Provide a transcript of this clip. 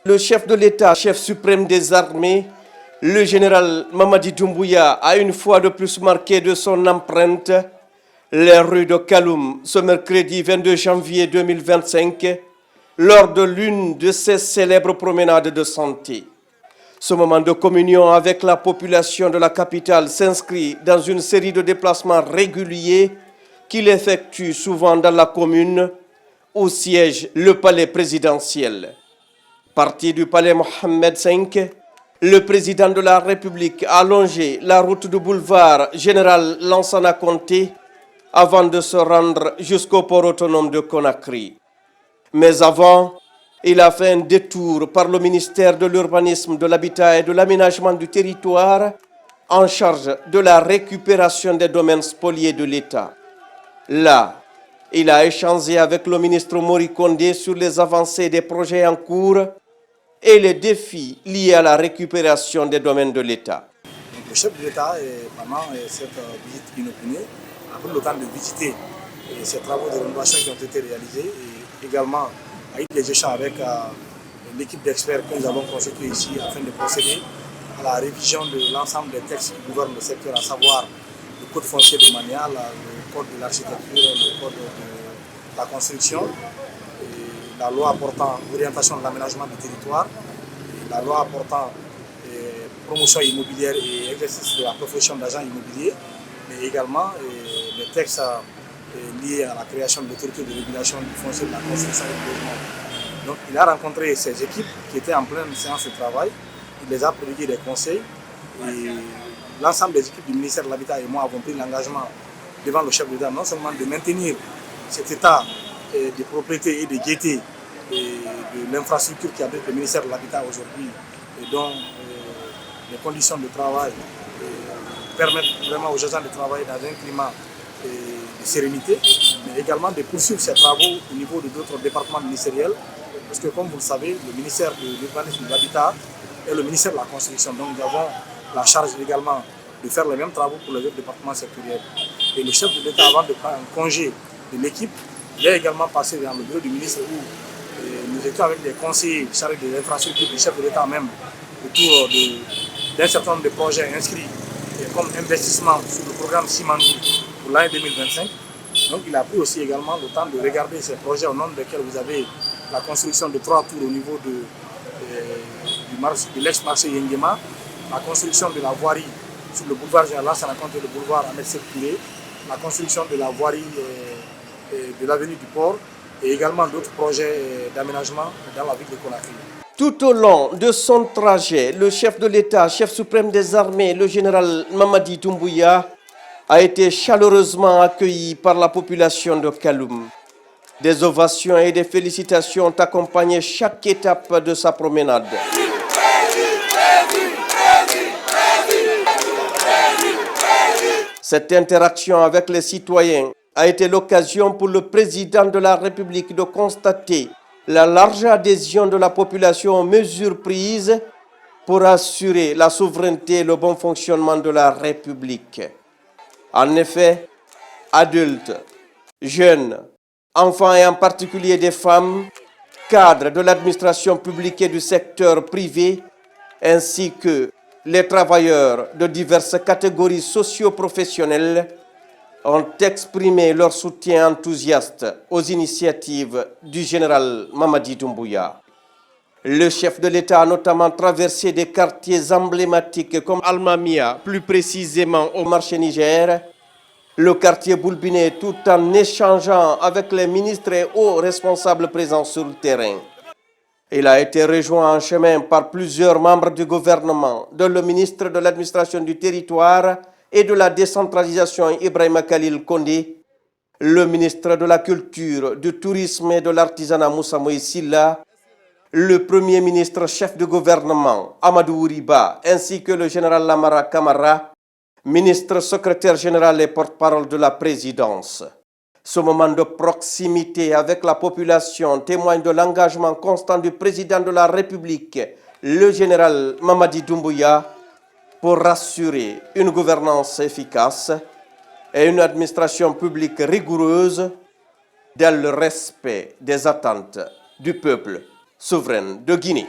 Le chef de l'État, chef suprême des armées, le général Mamadi Doumbouya a une fois de plus marqué de son empreinte les rues de Kaloum ce mercredi 22 janvier 2025 lors de l'une de ses célèbres promenades de santé. Ce moment de communion avec la population de la capitale s'inscrit dans une série de déplacements réguliers qu'il effectue souvent dans la commune où siège le palais présidentiel. Parti du palais Mohamed V, le président de la République a longé la route du boulevard Général Lansana Conté avant de se rendre jusqu'au port autonome de Conakry. Mais avant, il a fait un détour par le ministère de l'Urbanisme, de l'Habitat et de l'Aménagement du Territoire en charge de la récupération des domaines spoliés de l'État. Là, il a échangé avec le ministre Mori Kondé sur les avancées des projets en cours et les défis liés à la récupération des domaines de l'État. Le chef de l'État, pendant cette visite inopinée, a pris le temps de visiter ces travaux de rénovation qui ont été réalisés et également a eu des échanges avec l'équipe d'experts que nous avons constituée ici afin de procéder à la révision de l'ensemble des textes qui gouvernent le secteur, à savoir le code foncier domanial, le code de l'architecture, le code de la construction, la loi portant orientation de l'aménagement du territoire, la loi portant promotion immobilière et exercice de la profession d'agent immobilier, mais également les textes liés à la création de l'autorité de régulation du foncier de la construction et du logement. Donc il a rencontré ces équipes qui étaient en pleine séance de travail, il les a prodigué des conseils et l'ensemble des équipes du ministère de l'Habitat et moi avons pris l'engagement devant le chef d'État non seulement de maintenir cet état de propriété et de gaieté et de l'infrastructure qui abrite le ministère de l'Habitat aujourd'hui et dont les conditions de travail permettent vraiment aux agents de travailler dans un climat de sérénité, mais également de poursuivre ces travaux au niveau de d'autres départements ministériels, parce que comme vous le savez, le ministère de l'Urbanisme et de l'Habitat est le ministère de la Construction, donc nous avons la charge également de faire les mêmes travaux pour les autres départements sectoriels. Et le chef de l'État, avant de prendre un congé de l'équipe, il est également passé dans le bureau du ministre où nous étions avec des conseillers chargés des infrastructures du chef de l'État même autour d'un certain nombre de projets inscrits comme investissement sur le programme Simandou pour l'année 2025. Donc il a pris aussi également le temps de regarder ces projets au nombre desquels vous avez la construction de 3 tours au niveau de l'ex-marché Yengema, la construction de la voirie sur le boulevard Général Lansana Conté et le boulevard Ahmed Sékou Touré, la construction de la voirie de l'avenue du port et également d'autres projets d'aménagement dans la ville de Conakry. Tout au long de son trajet, le chef de l'État, chef suprême des armées, le général Mamadi Doumbouya, a été chaleureusement accueilli par la population de Kaloum. Des ovations et des félicitations ont accompagné chaque étape de sa promenade. Cette interaction avec les citoyens a été l'occasion pour le président de la République de constater la large adhésion de la population aux mesures prises pour assurer la souveraineté et le bon fonctionnement de la République. En effet, adultes, jeunes, enfants et en particulier des femmes, cadres de l'administration publique et du secteur privé, ainsi que les travailleurs de diverses catégories socio-professionnelles ont exprimé leur soutien enthousiaste aux initiatives du général Mamadi Doumbouya. Le chef de l'État a notamment traversé des quartiers emblématiques comme Almamia, plus précisément au marché Niger, le quartier Boulbiné, tout en échangeant avec les ministres et hauts responsables présents sur le terrain. Il a été rejoint en chemin par plusieurs membres du gouvernement, dont le ministre de l'administration du territoire et de la décentralisation Ibrahima Khalil Kondé, le ministre de la Culture, du Tourisme et de l'Artisanat Moussa Moïse Silla, le premier ministre chef de gouvernement Amadou Ouriba, ainsi que le général Lamara Kamara, ministre secrétaire général et porte-parole de la présidence. Ce moment de proximité avec la population témoigne de l'engagement constant du président de la République, le général Mamadi Doumbouya, pour rassurer une gouvernance efficace et une administration publique rigoureuse dans le respect des attentes du peuple souverain de Guinée.